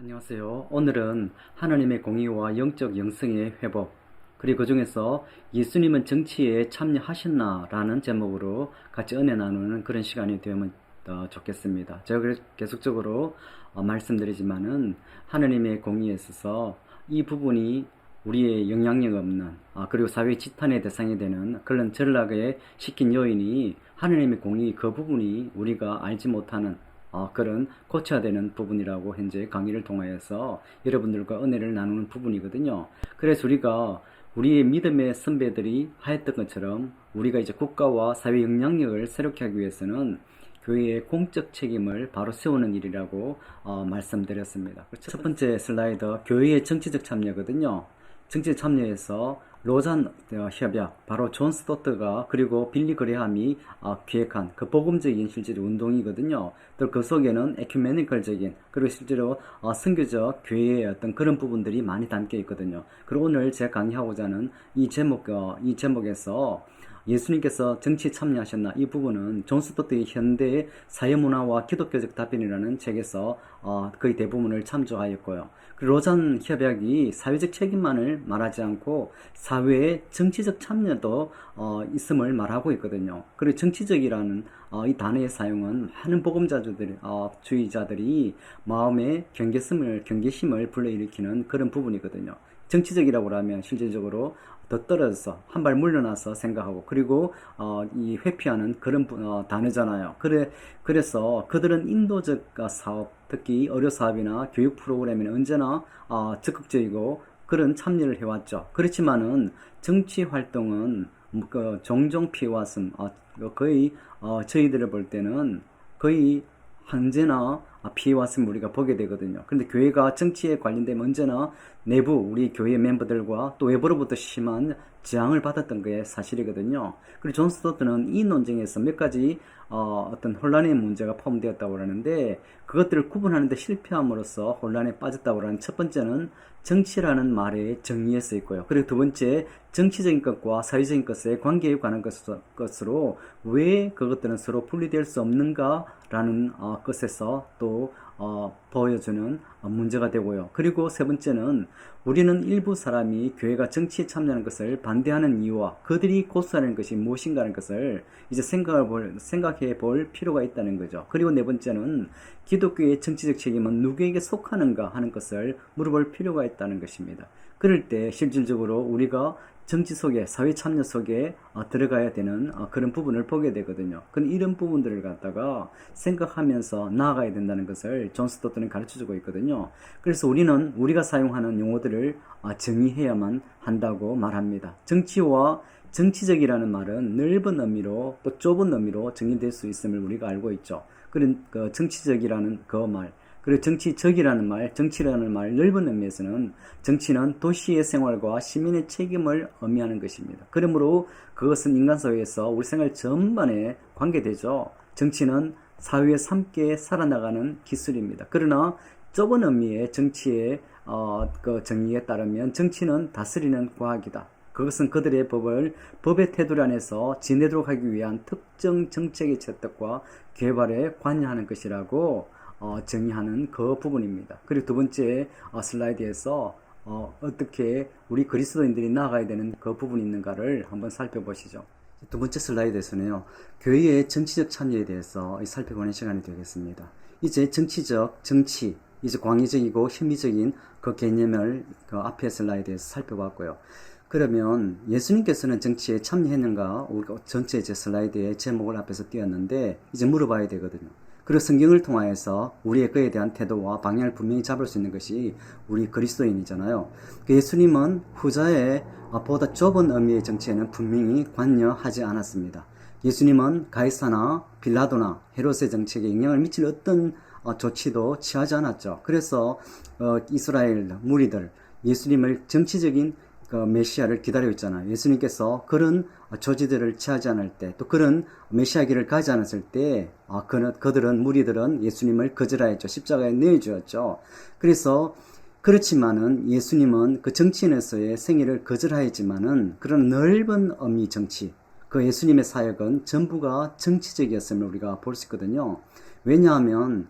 안녕하세요. 오늘은 하나님의 공의와 영적 영성의 회복, 그리고 그 중에서 예수님은 정치에 참여하셨나? 라는 제목으로 같이 은혜 나누는 그런 시간이 되면 좋겠습니다. 제가 계속적으로 말씀드리지만은 하나님의 공의에 있어서 이 부분이 우리의 영향력 없는, 그리고 사회 지탄의 대상이 되는 그런 전락에 시킨 요인이 하나님의 공의, 그 부분이 우리가 알지 못하는 그런 고쳐야 되는 부분이라고 현재 강의를 통하여서 여러분들과 은혜를 나누는 부분이거든요. 그래서 우리가 우리의 믿음의 선배들이 하였던 것처럼 우리가 이제 국가와 사회 영향력을 새롭게 하기 위해서는 교회의 공적 책임을 바로 세우는 일이라고 말씀드렸습니다. 첫 번째 슬라이드, 교회의 정치적 참여거든요. 정치 참여에서 로잔 협약, 바로 존 스토트가 그리고 빌리 그레함이 기획한 그 복음적인 실제로 운동이거든요. 또 그 속에는 에큐메니컬적인, 그리고 실제로 선교적 교회의 어떤 그런 부분들이 많이 담겨 있거든요. 그리고 오늘 제가 강의하고자 하는 이 제목에서 예수님께서 정치에 참여하셨나? 이 부분은 존 스토트의 현대 사회문화와 기독교적 답변이라는 책에서 거의 대부분을 참조하였고요. 그 로잔 협약이 사회적 책임만을 말하지 않고 사회의 정치적 참여도 있음을 말하고 있거든요. 그리고 정치적이라는 이 단어의 사용은 많은 주의자들이 마음의 경계심을 불러일으키는 그런 부분이거든요. 정치적이라고 하면 실질적으로 더 떨어져서 한 발 물러나서 생각하고, 그리고 이 회피하는 그런 단어잖아요. 그래서 그들은 인도적 사업, 특히 의료 사업이나 교육 프로그램에는 언제나 적극적이고 그런 참여를 해왔죠. 그렇지만은 정치 활동은 종종 피해왔음. 거의 저희들을 볼 때는 거의 언제나 피해왔음을 우리가 보게 되거든요. 그런데 교회가 정치에 관련되면 언제나 내부 우리 교회 멤버들과 또 외부로부터 심한 저항을 받았던 게 사실이거든요. 그리고 존 스토트는 이 논쟁에서 몇 가지 어떤 혼란의 문제가 포함되었다고 하는데, 그것들을 구분하는데 실패함으로써 혼란에 빠졌다고 하는 첫 번째는 정치라는 말의 정의에 써 있고요. 그리고 두 번째, 정치적인 것과 사회적인 것의 관계에 관한 것으로 왜 그것들은 서로 분리될 수 없는가라는 것에서 또 보여주는 문제가 되고요. 그리고 세 번째는 우리는 일부 사람이 교회가 정치에 참여하는 것을 반대하는 이유와 그들이 고수하는 것이 무엇인가 하는 것을 이제 생각해 볼 필요가 있다는 거죠. 그리고 네 번째는 기독교의 정치적 책임은 누구에게 속하는가 하는 것을 물어볼 필요가 있다는 것입니다. 그럴 때 실질적으로 우리가 정치 속에, 사회 참여 속에 들어가야 되는 그런 부분을 보게 되거든요. 이런 부분들을 갖다가 생각하면서 나아가야 된다는 것을 존 스토트는 가르쳐주고 있거든요. 그래서 우리가 사용하는 용어들을 정의해야만 한다고 말합니다. 정치와 정치적이라는 말은 넓은 의미로 또 좁은 의미로 정의될 수 있음을 우리가 알고 있죠. 그 정치적이라는 그 말, 그리고 정치라는 말, 넓은 의미에서는 정치는 도시의 생활과 시민의 책임을 의미하는 것입니다. 그러므로 그것은 인간사회에서 우리 생활 전반에 관계되죠. 정치는 사회에서 함께 살아나가는 기술입니다. 그러나 좁은 의미의 정치의 그 정의에 따르면 정치는 다스리는 과학이다. 그것은 그들의 법의 테두리 안에서 지내도록 하기 위한 특정 정책의 채택과 개발에 관여하는 것이라고 정의하는 그 부분입니다. 그리고 두 번째 슬라이드에서 어떻게 우리 그리스도인들이 나아가야 되는 그 부분이 있는가를 한번 살펴보시죠. 두 번째 슬라이드에서는요, 교회의 정치적 참여에 대해서 살펴보는 시간이 되겠습니다. 이제 정치, 이제 광의적이고 현미적인 그 개념을 그 앞에 슬라이드에서 살펴봤고요. 그러면 예수님께서는 정치에 참여했는가? 우리가 전체 제 슬라이드의 제목을 앞에서 띄웠는데 이제 물어봐야 되거든요. 그리고 성경을 통하여서 우리의 그에 대한 태도와 방향을 분명히 잡을 수 있는 것이 우리 그리스도인이잖아요. 예수님은 후자의 보다 좁은 의미의 정치에는 분명히 관여하지 않았습니다. 예수님은 가이사나 빌라도나 헤롯의 정책에 영향을 미칠 어떤 조치도 취하지 않았죠. 그래서 이스라엘 무리들 예수님을 정치적인 메시아를 기다리고 있잖아요. 예수님께서 그런 조치들을 취하지 않을 때, 또 그런 메시아기를 가지 않았을 때 무리들은 예수님을 거절하였죠. 십자가에 내어주었죠. 그래서 그렇지만은 예수님은 그 정치인으로서의 생애를 거절하였지만은 그런 넓은 의미 정치, 그 예수님의 사역은 전부가 정치적이었음을 우리가 볼 수 있거든요. 왜냐하면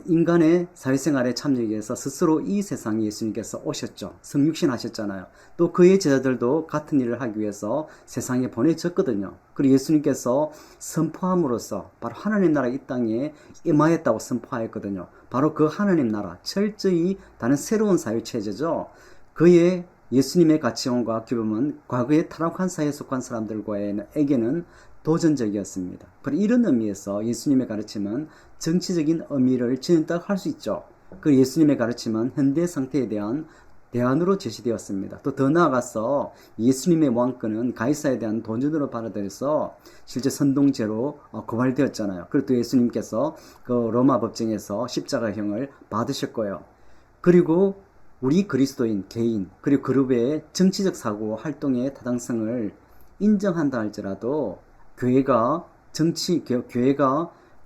인간의 사회생활에 참여하기 위해서 스스로 이 세상에 예수님께서 오셨죠. 성육신 하셨잖아요. 또 그의 제자들도 같은 일을 하기 위해서 세상에 보내졌거든요. 그리고 예수님께서 선포함으로써 바로 하나님 나라 이 땅에 임하였다고 선포하였거든요. 바로 그 하나님 나라, 철저히 다른 새로운 사회체제죠. 그의 예수님의 가치관과 규범은 과거의 타락한 사회에 속한 사람들에게는 도전적이었습니다. 그리고 이런 의미에서 예수님의 가르침은 정치적인 의미를 지닌다고 할 수 있죠. 그 예수님의 가르침은 현대 상태에 대한 대안으로 제시되었습니다. 또 더 나아가서 예수님의 왕권은 가이사에 대한 도전으로 받아들여서 실제 선동죄로 고발되었잖아요. 그리고 또 예수님께서 그 로마 법정에서 십자가형을 받으셨고요. 그리고 우리 그리스도인 개인 그리고 그룹의 정치적 사고 활동의 타당성을 인정한다 할지라도 교회가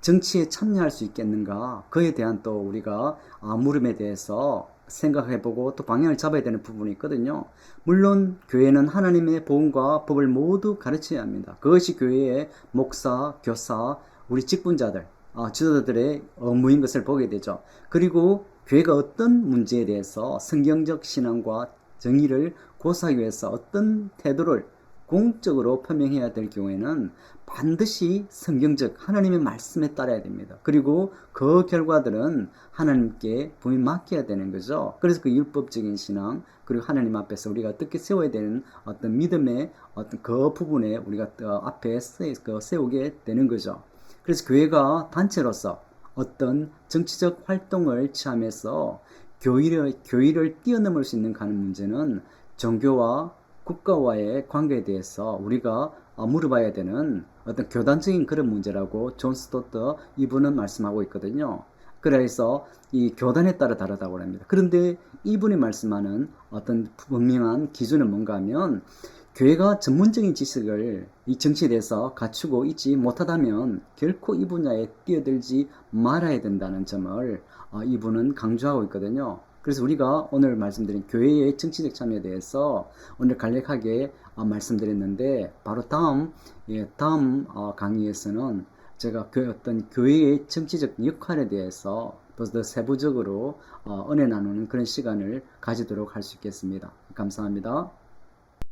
정치에 참여할 수 있겠는가? 그에 대한 또 우리가 물음에 대해서 생각해보고 또 방향을 잡아야 되는 부분이 있거든요. 물론 교회는 하나님의 복음과 법을 모두 가르쳐야 합니다. 그것이 교회의 목사, 교사, 우리 직분자들, 지도자들의 업무인 것을 보게 되죠. 그리고 교회가 어떤 문제에 대해서 성경적 신앙과 정의를 고수하기 위해서 어떤 태도를 공적으로 표명해야 될 경우에는 반드시 성경적 하나님의 말씀에 따라야 됩니다. 그리고 그 결과들은 하나님께 분명히 맡겨야 되는 거죠. 그래서 그 율법적인 신앙 그리고 하나님 앞에서 우리가 어떻게 세워야 되는 어떤 믿음의 어떤 그 부분에 우리가 앞에 세우게 되는 거죠. 그래서 교회가 단체로서 어떤 정치적 활동을 취하면서 교의를 뛰어넘을 수 있는 가는 문제는 종교와 국가와의 관계에 대해서 우리가 물어봐야 되는 어떤 교단적인 그런 문제라고 존 스토트 이분은 말씀하고 있거든요. 그래서 이 교단에 따라 다르다고 합니다. 그런데 이분이 말씀하는 어떤 분명한 기준은 뭔가 하면 교회가 전문적인 지식을 이 정치에 대해서 갖추고 있지 못하다면 결코 이 분야에 뛰어들지 말아야 된다는 점을 이분은 강조하고 있거든요. 그래서 우리가 오늘 말씀드린 교회의 정치적 참여에 대해서 오늘 간략하게 말씀드렸는데 바로 다음 강의에서는 제가 어떤 교회의 정치적 역할에 대해서 더 세부적으로 은혜 나누는 그런 시간을 가지도록 할 수 있겠습니다. 감사합니다.